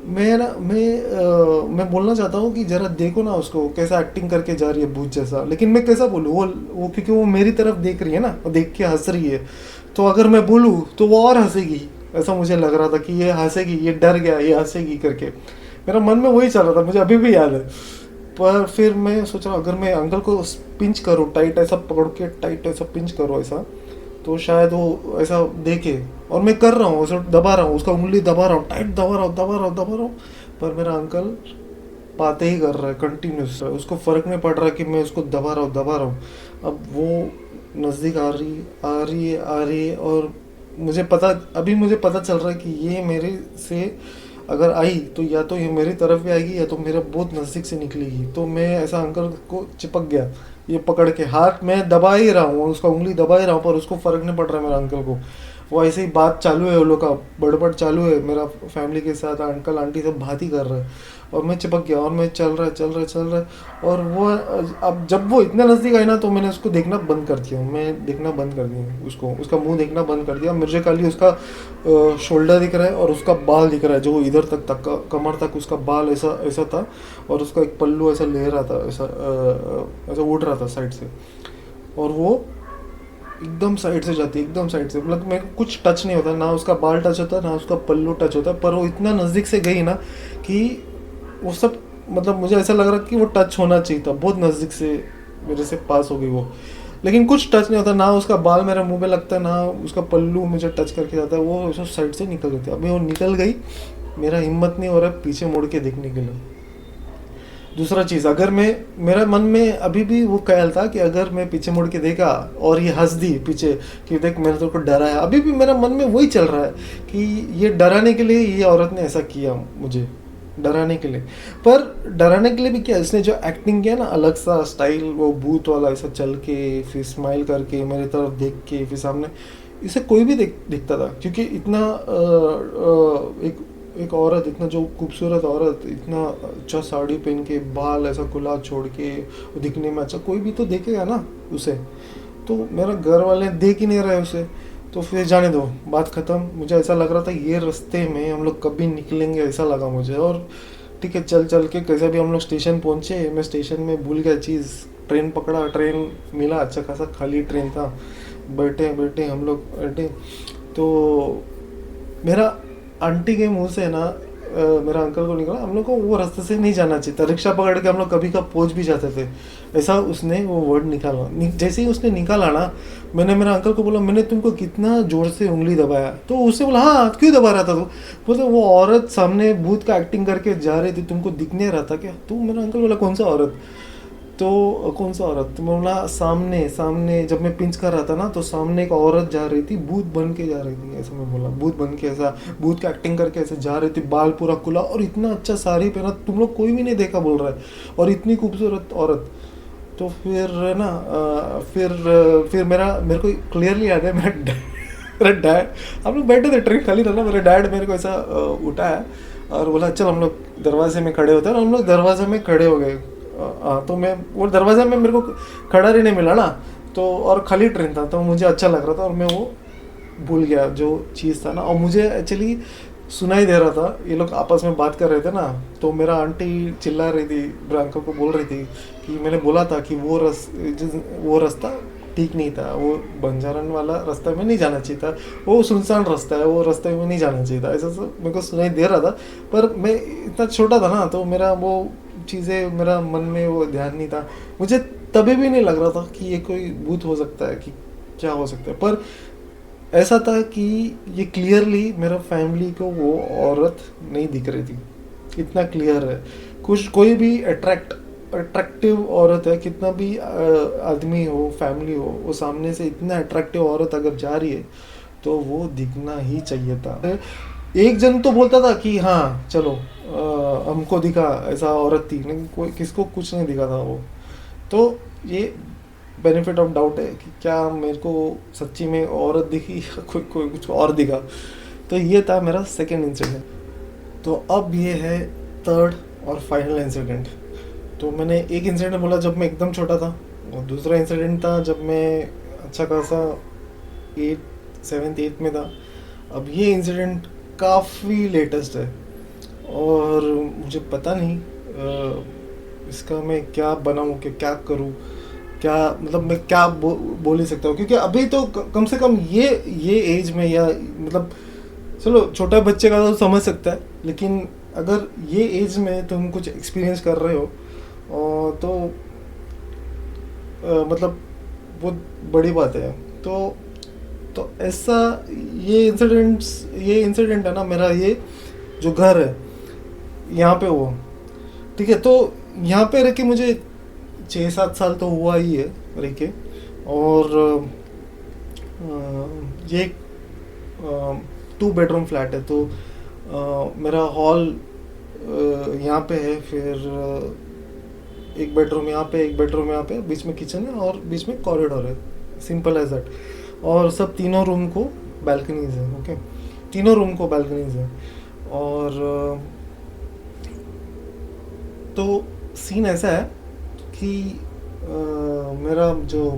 मैं बोलना चाहता हूँ कि जरा देखो ना उसको कैसा एक्टिंग करके जा रही है भूत जैसा, लेकिन मैं कैसा बोलूँ, वो क्योंकि वो मेरी तरफ देख रही है ना, वो देख के हंस रही है, तो अगर मैं बोलूँ तो वो और हंसेगी, ऐसा मुझे लग रहा था कि ये हंसेगी, ये डर गया, ये हंसेगी करके मेरा मन में वही चल रहा था, मुझे अभी भी याद है। पर फिर मैं सोच रहा हूँ अगर मैं अंकल को पिंच करूँ टाइट, ऐसा पकड़ के टाइट ऐसा पिंच करूँ ऐसा, तो शायद वो ऐसा देखे। और मैं कर रहा हूँ ऐसा, दबा रहा हूँ उसका उंगली, दबा रहा हूँ टाइट, दबा रहा हूँ, दबा रहा हूँ, दबा रहा हूँ, पर मेरा अंकल बातें ही कर रहा है कंटिन्यूस, उसको फ़र्क नहीं पड़ रहा कि मैं उसको दबा रहा हूँ, दबा रहा हूँ। अब वो नज़दीक आ रही, आ रही है, आ रही है, और मुझे पता चल रहा है कि ये मेरे से अगर आई तो या तो ये मेरी तरफ भी आएगी या तो मेरा बहुत नज़दीक से निकलेगी। तो मैं ऐसा अंकल को चिपक गया, ये पकड़ के हाथ मैं दबा ही रहा हूँ, उसका उंगली दबा ही रहा हूँ, पर उसको फ़र्क नहीं पड़ रहा है मेरा अंकल को। वो ऐसे ही बात चालू है, वो लोग का बड़बड़ चालू है, मेरा फैमिली के साथ अंकल आंटी सब बात ही कर रहे हैं, और मैं चिपक गया और मैं चल रहा है, चल रहा है, चल रहा है। और वो अब जब वो इतना नज़दीक आई ना तो मैंने उसको देखना बंद कर दिया, मैं देखना बंद कर दिया उसको, उसका मुंह देखना बंद कर दिया। मुझे खाली उसका शोल्डर दिख रहा है और उसका बाल दिख रहा है, जो इधर तक कमर तक उसका बाल ऐसा ऐसा था, और उसका एक पल्लू ऐसा ले रहा था, ऐसा ऐसा उड़ रहा था साइड से, और वो एकदम साइड से जाती है, एकदम साइड से, मतलब मेरे को कुछ टच नहीं होता, ना उसका बाल टच होता ना उसका पल्लू टच होता, पर वो इतना नज़दीक से गई ना कि वो सब, मतलब मुझे ऐसा लग रहा कि वो टच होना चाहिए था, बहुत नज़दीक से मेरे से पास हो गई वो, लेकिन कुछ टच नहीं होता, ना उसका बाल मेरे मुंह पे लगता है ना उसका पल्लू मुझे टच करके जाता है, वो सब साइड से निकल जाती है। अभी वो निकल गई, मेरा हिम्मत नहीं हो रहा है पीछे मुड़ के देखने के लिए। दूसरा चीज़, अगर मैं मेरा मन में अभी भी वो ख्याल था कि अगर मैं पीछे मुड़ के देखा और ये हंस दी पीछे कि देख मैंने तेरे को डराया, अभी भी मेरा मन में वही चल रहा है कि ये डराने के लिए ये औरत ने ऐसा किया, मुझे डराने के लिए। पर डराने के लिए भी क्या, इसने जो एक्टिंग किया ना अलग सा स्टाइल, वो भूत वाला ऐसा चल के फिर स्माइल करके मेरी तरफ देख के फिर सामने, इसे कोई भी दिखता था, क्योंकि इतना एक एक औरत, इतना जो खूबसूरत औरत, इतना अच्छा साड़ी पहन के, बाल ऐसा खुला छोड़ के, दिखने में अच्छा, कोई भी तो देखेगा ना उसे। तो मेरा घर वाले देख ही नहीं रहे उसे, तो फिर जाने दो, बात ख़त्म। मुझे ऐसा लग रहा था ये रास्ते में हम लोग कभी निकलेंगे, ऐसा लगा मुझे। और ठीक है, चल चल के कैसे भी हम लोग स्टेशन पहुँचे, मैं स्टेशन में भूल गया चीज़, ट्रेन पकड़ा, ट्रेन मिला, अच्छा खासा खाली ट्रेन था, बैठे बैठे हम लोग बैठे। तो मेरा आंटी के मुंह से ना मेरा अंकल को निकला, हम लोग को वो रास्ते से नहीं जाना चाहिए था, रिक्शा पकड़ के हम लोग कभी कब पहुंच भी जाते थे। ऐसा उसने वो वर्ड निकाला, जैसे ही उसने निकाला ना, मैंने मेरा अंकल को बोला मैंने तुमको कितना जोर से उंगली दबाया, तो उससे बोला हाँ क्यों दबा रहा था तू, बोलते वो औरत सामने भूत का एक्टिंग करके जा रही थी, तुमको दिख नहीं रहा था क्या? तो मेरा अंकल बोला कौन सा औरत? तो कौन सा औरत? तो मैं बोला सामने सामने, जब मैं पिंच कर रहा था ना तो सामने एक औरत जा रही थी, भूत बन के जा रही थी, ऐसा मैं बोला, भूत बन के, ऐसा भूत का एक्टिंग करके ऐसे जा रही थी, बाल पूरा खुला और इतना अच्छा साड़ी पहना, तुम लोग कोई भी नहीं देखा बोल रहा है, और इतनी खूबसूरत औरत। तो फिर ना फिर मेरे को क्लियरली याद है, मेरा डैड, हम लोग बैठे थे, ट्रेन खाली था ना, मेरा डैड मेरे को ऐसा उठाया और बोला चल हम लोग दरवाजे में खड़े होते हैं, और हम लोग दरवाजे में खड़े हो गए। तो मैं वो दरवाजे में मेरे को खड़ा रहने मिला ना, तो और खाली ट्रेन था, तो मुझे अच्छा लग रहा था, और मैं वो भूल गया जो चीज़ था ना, और मुझे एक्चुअली सुनाई दे रहा था, ये लोग आपस में बात कर रहे थे ना, तो मेरा आंटी चिल्ला रही थी, मेरे अंकल को बोल रही थी कि मैंने बोला था कि वो रास्ता ठीक नहीं था, वो बंजारन वाला रास्ता में नहीं जाना चाहिए था, वो सुनसान रास्ता है, वो रास्ते में नहीं जाना चाहिए था, ऐसा सब मेरे को सुनाई दे रहा था। पर मैं इतना छोटा था ना, तो मेरा वो चीज़ें, मेरा मन में वो ध्यान नहीं था, मुझे तभी भी नहीं लग रहा था कि ये कोई भूत हो सकता है, कि क्या हो सकता है। पर ऐसा था कि ये क्लियरली मेरा फैमिली को वो औरत नहीं दिख रही थी, इतना क्लियर है। कुछ कोई भी अट्रैक्टिव औरत है, कितना भी आदमी हो, फैमिली हो, वो सामने से इतना अट्रैक्टिव औरत अगर जा रही है तो वो दिखना ही चाहिए था। एक जन तो बोलता था कि हाँ चलो हमको दिखा, ऐसा औरत थी, लेकिन कोई किसको कुछ नहीं दिखा था वो। तो ये बेनिफिट ऑफ डाउट है कि क्या मेरे को सच्ची में औरत दिखी या कोई कोई कुछ और दिखा। तो ये था मेरा सेकेंड इंसिडेंट। तो अब ये है थर्ड और फाइनल इंसिडेंट। तो मैंने एक इंसिडेंट बोला जब मैं एकदम छोटा था, और दूसरा इंसिडेंट था जब मैं अच्छा खासा 7th 8th में था। अब ये इंसिडेंट काफ़ी लेटेस्ट है, और मुझे पता नहीं इसका मैं क्या बनाऊँ, कि क्या करूँ, क्या मतलब मैं क्या बोल ही सकता हूँ, क्योंकि अभी तो कम से कम ये एज में, या मतलब चलो छोटा बच्चे का तो समझ सकता है, लेकिन अगर ये एज में तुम कुछ एक्सपीरियंस कर रहे हो तो मतलब बहुत बड़ी बात है। तो ऐसा ये इंसिडेंट है ना, मेरा ये जो घर है यहाँ पे वो, ठीक है, तो यहाँ पे रह के मुझे 6-7 साल तो हुआ ही है रह के। और ये 2 बेडरूम फ्लैट है, तो मेरा हॉल यहाँ पे है, फिर एक बेडरूम यहाँ पे, एक बेडरूम यहाँ पे, बीच में किचन है और बीच में कॉरिडोर है, सिंपल एज दैट। और सब तीनों रूम को बैल्कनीज है, ओके, तीनों रूम को बैल्कनीज है। और तो सीन ऐसा है कि मेरा जो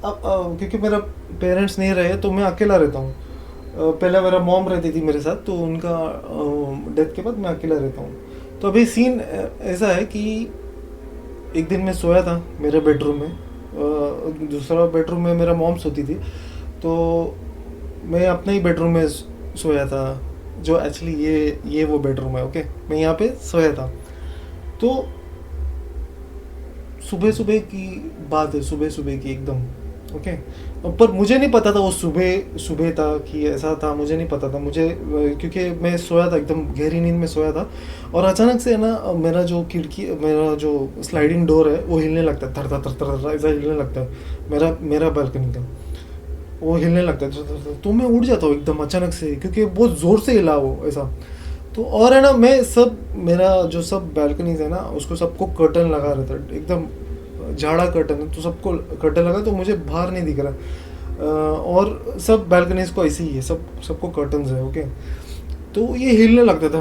क्योंकि मेरा पेरेंट्स नहीं रहे तो मैं अकेला रहता हूँ। पहले मेरा मॉम रहती थी मेरे साथ, तो उनका डेथ के बाद मैं अकेला रहता हूँ। तो अभी सीन ऐसा है कि एक दिन मैं सोया था मेरे बेडरूम में, दूसरा बेडरूम में मेरा मॉम सोती थी, तो मैं अपने ही बेडरूम में सोया था, जो एक्चुअली ये वो बेडरूम है, ओके, मैं यहाँ पे सोया था। तो सुबह सुबह की बात है, सुबह सुबह की एकदम, ओके। पर मुझे नहीं पता था वो सुबह सुबह था कि ऐसा था, मुझे नहीं पता था, मुझे क्योंकि मैं सोया था, एकदम गहरी नींद में सोया था, और अचानक से ना मेरा जो स्लाइडिंग डोर है वो हिलने लगता है, थर थर थर थर ऐसा हिलने लगता है, मेरा बालकनी का वो हिलने लगता है, तो मैं उठ जाता हूँ एकदम अचानक से, क्योंकि बहुत ज़ोर से हिला वो ऐसा। तो और है ना, मेरा जो सब बैल्कनीज है ना, उसको सबको कर्टन लगा रहता है, एकदम झाड़ा कर्टन है, तो सबको कर्टन लगा, तो मुझे बाहर नहीं दिख रहा। और सब बैल्कनीज को ऐसे ही है, सबको कर्टन्स है, ओके। तो ये हिलने लगता था,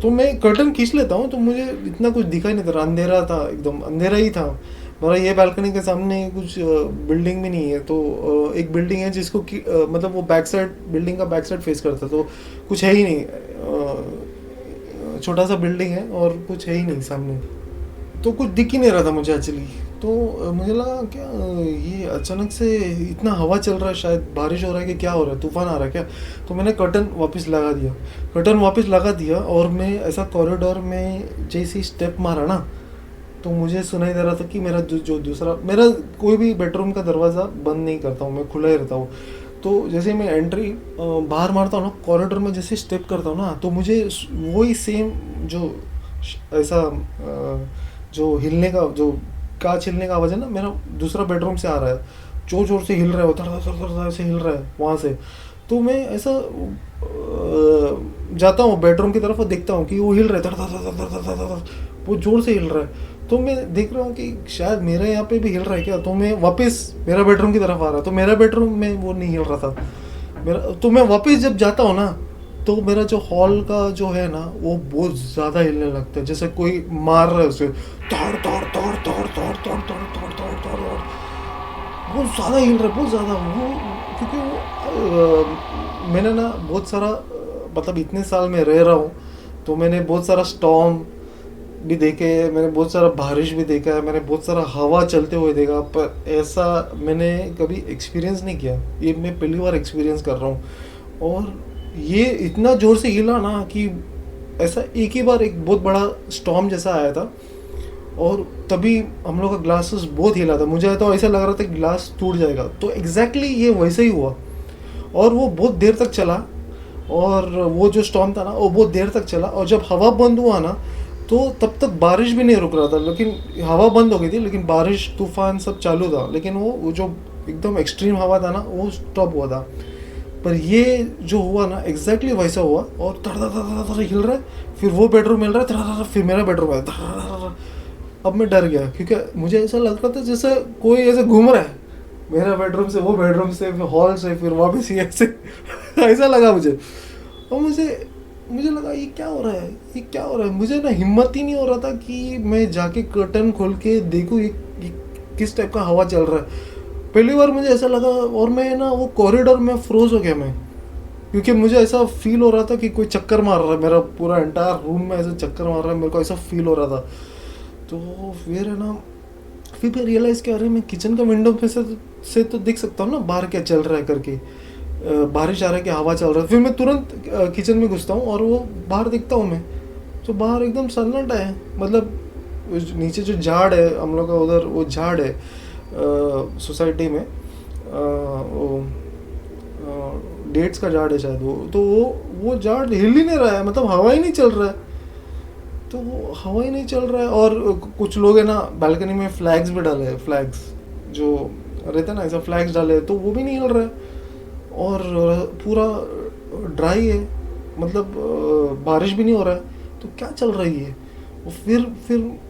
तो मैं कर्टन खींच लेता हूँ, तो मुझे इतना कुछ दिखाई नहीं था, अंधेरा था, एकदम अंधेरा ही था। मेरा ये बालकनी के सामने कुछ बिल्डिंग भी नहीं है, तो एक बिल्डिंग है जिसको मतलब वो बिल्डिंग का बैक साइड फेस करता, तो कुछ है ही नहीं, छोटा सा बिल्डिंग है और कुछ है ही नहीं सामने, तो कुछ दिख ही नहीं रहा था मुझे एक्चुअली। तो मुझे लगा क्या ये अचानक से इतना हवा चल रहा है, शायद बारिश हो रहा है कि क्या हो रहा है, तूफान आ रहा है क्या। तो मैंने कर्टन वापस लगा दिया, कर्टन वापस लगा दिया, और मैं ऐसा कॉरिडोर में जैसे ही स्टेप मारा ना, तो मुझे सुनाई दे रहा था कि मेरा जो दूसरा, मेरा कोई भी बेडरूम का दरवाज़ा बंद नहीं करता हूँ मैं, खुला ही रहता हूँ। तो जैसे मैं एंट्री बाहर मारता हूँ ना, कॉरिडोर में जैसे स्टेप करता हूँ ना, तो मुझे वही सेम जो ऐसा जो हिलने का, जो कांच हिलने का आवाज़ है ना, मेरा दूसरा बेडरूम से आ रहा है, जोर जोर से हिल रहा है, उतर उतर ऐसे हिल रहा है वहाँ से। तो मैं ऐसा जाता हूँ बेडरूम की तरफ और देखता हूँ कि वो हिल रहा है, धड़ धड़ धड़ धड़ धड़ धड़ धड़, वो जोर से हिल रहा है। तो मैं देख रहा हूँ कि शायद मेरे यहाँ पे भी हिल रहा है क्या, तो मैं वापस मेरा बेडरूम की तरफ आ रहा, तो मेरा बेडरूम में वो नहीं हिल रहा था मेरा। तो मैं वापस जब जाता हूँ ना, तो मेरा जो हॉल का जो है ना, वो बहुत ज़्यादा हिलने लगता है, जैसे कोई मार रहा है उसे, तोड़ तोड़ तोड़ तोड़ तोड़ तोड़ तोड़ तोड़ तोड़ तोड़ तोड़, बहुत ज़्यादा हिल रहा है, बहुत ज़्यादा वो। क्योंकि वो मैंने ना बहुत सारा मतलब इतने साल में रह रहा हूँ, तो मैंने बहुत सारा स्टॉर्म भी देखे हैं, मैंने बहुत सारा बारिश भी देखा है, मैंने बहुत सारा हवा चलते हुए देखा, पर ऐसा मैंने कभी एक्सपीरियंस नहीं किया। ये मैं पहली बार एक्सपीरियंस कर रहा हूँ। और ये इतना ज़ोर से हिला ना कि ऐसा एक ही बार एक बहुत बड़ा स्टॉर्म जैसा आया था, और तभी हम लोग का ग्लासेस बहुत हिला था, मुझे तो ऐसा लग रहा था कि ग्लास टूट जाएगा। तो एग्जैक्टली ये वैसे ही हुआ, और वो बहुत देर तक चला, और वो जो स्टॉर्म था ना वो बहुत देर तक चला, और जब हवा बंद हुआ ना, तो तब तक बारिश भी नहीं रुक रहा था, लेकिन हवा बंद हो गई थी, लेकिन बारिश तूफान सब चालू था, लेकिन वो जो एकदम एक्सट्रीम हवा था ना वो स्टॉप हुआ था। पर ये जो हुआ ना एग्जैक्टली वैसा हुआ, और धड़ धड़ धड़ धड़ हिल रहा है, फिर वो बेडरूम हिल रहा है, धड़ धड़ धड़, फिर मेरा बेडरूम है, धड़ धड़ धड़। अब मैं डर गया, क्योंकि मुझे ऐसा लग रहा था जैसे कोई ऐसे घूम रहा है मेरा बेडरूम से वो बेडरूम से, फिर हॉल से, फिर वापस ही ऐसे ऐसा लगा मुझे। और मुझे मुझे लगा ये क्या हो रहा है, ये क्या हो रहा है। मुझे ना हिम्मत ही नहीं हो रहा था कि मैं जाके कर्टन खोल के देखूँ ये किस टाइप का हवा चल रहा है। पहली बार मुझे ऐसा लगा, और मैं ना वो कॉरिडोर में फ्रोज हो गया मैं, क्योंकि मुझे ऐसा फील हो रहा था कि कोई चक्कर मार रहा है, मेरा पूरा एंटायर रूम में ऐसे चक्कर मार रहा है, मेरे को ऐसा फील हो रहा था। तो फिर है ना, फिर मैं रियलाइज़ किया, अरे मैं किचन का विंडो पे से तो देख सकता हूँ ना बाहर क्या चल रहा है करके, बारिश आ रहा है कि हवा चल रहा है। फिर मैं तुरंत किचन में घुसता हूँ और वो बाहर देखता हूँ मैं, तो बाहर एकदम सन्नाटा है, मतलब नीचे जो झाड़ है हम लोग का उधर, वो झाड़ है सोसाइटी में, वो डेट्स का झाड़ है शायद वो, तो वो झाड़ हिल ही नहीं रहा है, मतलब हवा ही नहीं चल रहा है। तो वो हवा ही नहीं चल रहा है, और कुछ लोग है ना बालकनी में फ्लैग्स भी डाले हैं, फ्लैग्स जो रहते हैं ना ऐसा, फ्लैग्स डाले हैं, तो वो भी नहीं हिल रहा है। और पूरा ड्राई है, मतलब बारिश भी नहीं हो रहा है, तो क्या चल रही है। और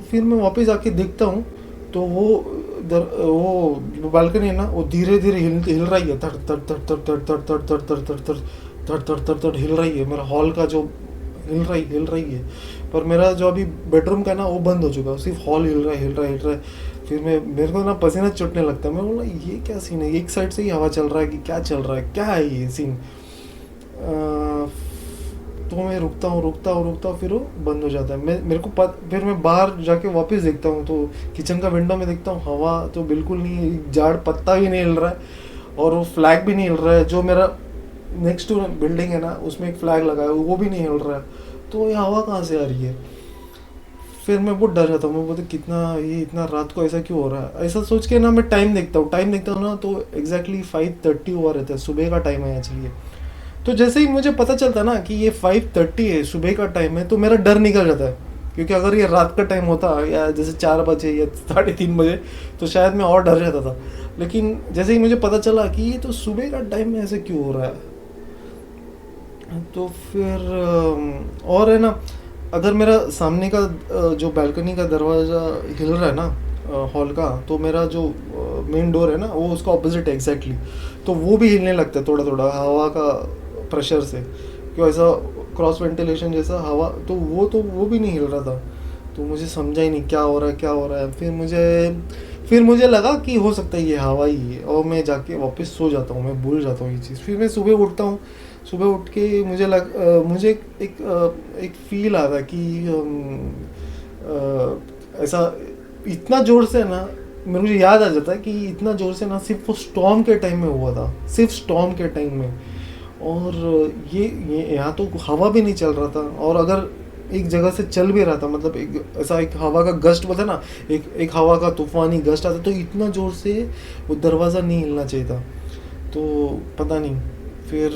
फिर मैं वापस आके देखता हूँ, तो वो बालकनी है ना, वो धीरे धीरे हिल रही है, धड़ धड़ धड़ धड़ धड़ धड़ धड़ धड़ धड़ धड़ धड़ धड़ धड़ धड़ हिल रही है। मेरा हॉल का जो हिल रही है, पर मेरा जो अभी बेडरूम का ना वो बंद हो चुका है, सिर्फ हॉल हिल रहा है, हिल रहा है, हिल रहा है। फिर मेरे को ना पसीना छूटने लगता है, मैं बोला ये क्या सीन है, एक साइड से ही हवा चल रहा है कि क्या चल रहा है, क्या है ये सीन। तो मैं रुकता हूँ, फिर वो बंद हो जाता है। फिर मैं बाहर जाके वापस देखता हूँ, तो किचन का विंडो में देखता हूँ, हवा तो बिल्कुल नहीं है, झाड़ पत्ता भी नहीं हिल रहा है, और वो फ्लैग भी नहीं हिल रहा है। जो मेरा नेक्स्ट टू बिल्डिंग है ना, उसमें एक फ्लैग लगा है, वो भी नहीं हिल रहा है। तो ये हवा कहाँ से आ रही है। फिर मैं बहुत डर जाता हूँ, मैं बोलता कितना ये इतना रात को ऐसा क्यों हो रहा है, ऐसा सोच के ना मैं टाइम देखता हूँ ना, तो एग्जैक्टली 5:30 हुआ रहता है, सुबह का टाइम है एक्चुअली। तो जैसे ही मुझे पता चलता ना कि ये 5:30 है, सुबह का टाइम है, तो मेरा डर निकल जाता है। क्योंकि अगर ये रात का टाइम होता या जैसे 4 बजे या 3:30 बजे, तो शायद मैं और डर जाता था। लेकिन जैसे ही मुझे पता चला कि ये तो सुबह का टाइम में ऐसे क्यों हो रहा है, तो फिर और है ना, अगर मेरा सामने का जो बालकनी का दरवाज़ा हिल रहा है ना हॉल का, तो मेरा जो मेन डोर है ना वो उसका ऑपोजिट है एग्जैक्टली, तो वो भी हिलने लगता है थोड़ा थोड़ा हवा का प्रेशर से, क्यों ऐसा क्रॉस वेंटिलेशन जैसा हवा, तो वो भी नहीं हिल रहा था। तो मुझे समझा ही नहीं क्या हो रहा है, क्या हो रहा है। फिर मुझे लगा कि हो सकता है ये हवा ही है, और मैं जाके वापस सो जाता हूँ, मैं भूल जाता हूँ ये चीज़। फिर मैं सुबह उठता हूँ, सुबह उठ के मुझे एक फील आता है कि ऐसा इतना ज़ोर से ना मेरे को याद आ जाता है कि इतना ज़ोर से ना सिर्फ वो स्टॉर्म के टाइम में हुआ था, सिर्फ स्टॉर्म के टाइम में। और ये यहाँ तो हवा भी नहीं चल रहा था, और अगर एक जगह से चल भी रहा था, मतलब एक ऐसा एक हवा का गस्ट बोलते हैं ना, एक हवा का तूफानी गस्ट आता, तो इतना ज़ोर से वो दरवाज़ा नहीं हिलना चाहिए था। तो पता नहीं फिर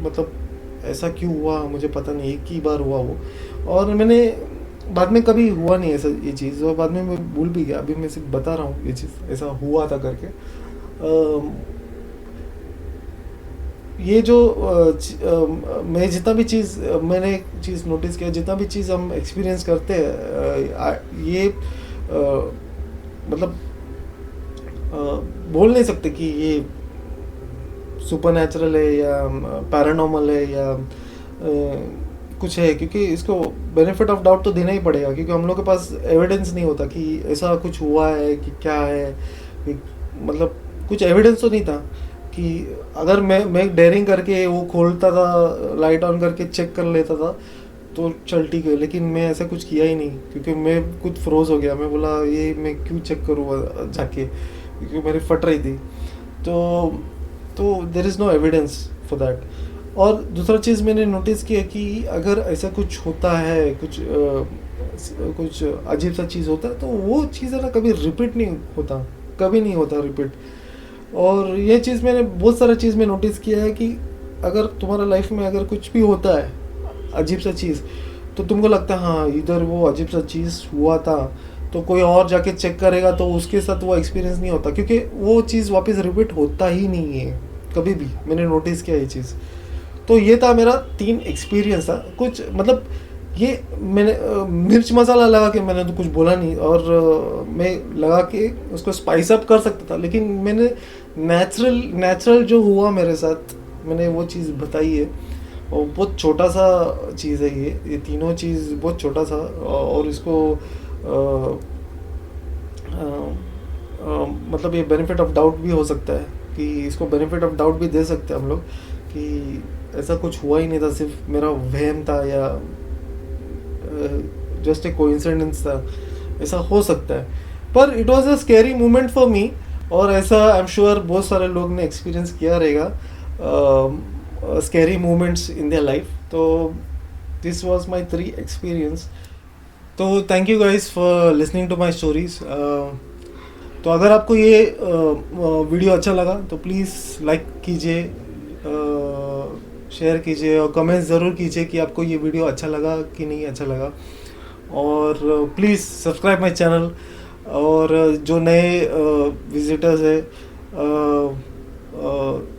मतलब ऐसा क्यों हुआ मुझे पता नहीं, एक ही बार हुआ वो। और मैंने बाद में कभी हुआ नहीं ऐसा ये चीज़, और बाद में मैं भूल भी गया, अभी मैं सिर्फ बता रहा हूँ ये चीज़ ऐसा हुआ था करके। ये जो मैं जितना भी चीज़ मैंने एक चीज़ नोटिस किया, जितना भी चीज़ हम एक्सपीरियंस करते हैं ये मतलब बोल नहीं सकते कि ये सुपर नेचुरल है या पैरानॉर्मल है या कुछ है, क्योंकि इसको बेनिफिट ऑफ डाउट तो देना ही पड़ेगा, क्योंकि हम लोग के पास एविडेंस नहीं होता कि ऐसा कुछ हुआ है कि क्या है मतलब कुछ एविडेंस तो नहीं था कि अगर मैं डेयरिंग करके वो खोलता था, लाइट ऑन करके चेक कर लेता था तो चल ठीक है, लेकिन मैं ऐसा कुछ किया ही नहीं, क्योंकि मैं खुद फ्रोज हो गया। मैं बोला ये मैं क्यों चेक करूँ जाके, क्योंकि मेरी फट रही थी। तो there is no evidence for that. और दूसरा चीज़ मैंने नोटिस किया कि अगर ऐसा कुछ होता है, कुछ अजीब सा चीज़ होता है, तो वो चीज़ है ना कभी रिपीट नहीं होता, कभी नहीं होता रिपीट। और ये चीज़ मैंने बहुत सारा चीज़ में नोटिस किया है कि अगर तुम्हारा लाइफ में अगर कुछ भी होता है अजीब सा चीज़, तो तुमको लगता है हाँ इधर वो अजीब सा चीज़ हुआ था, तो कोई और जाके चेक करेगा तो उसके साथ वो एक्सपीरियंस नहीं होता, क्योंकि वो चीज़ वापस रिपीट होता ही नहीं है कभी भी। मैंने नोटिस किया ये चीज़। तो ये था मेरा 3 एक्सपीरियंस था कुछ, मतलब ये मैंने मिर्च मसाला लगा के मैंने तो कुछ बोला नहीं, और मैं लगा के उसको स्पाइस अप कर सकता था, लेकिन मैंने नेचुरल जो हुआ मेरे साथ मैंने वो चीज़ बताई है। और बहुत छोटा सा चीज़ है ये तीनों चीज़ बहुत छोटा सा, और इसको मतलब ये बेनिफिट ऑफ डाउट भी हो सकता है, कि इसको बेनिफिट ऑफ डाउट भी दे सकते हैं हम लोग कि ऐसा कुछ हुआ ही नहीं था, सिर्फ मेरा वहम था या जस्ट ए कोइंसिडेंस था, ऐसा हो सकता है। पर it was a scary moment for me, और ऐसा आई एम श्योर बहुत सारे लोग ने एक्सपीरियंस किया रहेगा scary moments in their life. तो दिस वाज माय 3 एक्सपीरियंस। तो thank you guys for listening to my stories. तो अगर आपको ये वीडियो अच्छा लगा तो प्लीज़ लाइक कीजिए, शेयर कीजिए, और कमेंट्स ज़रूर कीजिए कि आपको ये वीडियो अच्छा लगा कि नहीं अच्छा लगा। और प्लीज़ सब्सक्राइब माय चैनल, और जो नए विजिटर्स है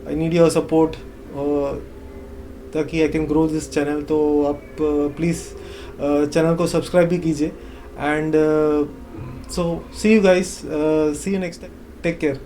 आई नीड योर सपोर्ट ताकि I can grow this channel. तो आप प्लीज़ चैनल को सब्सक्राइब भी कीजिए। And so see you guys, see you next time, take care.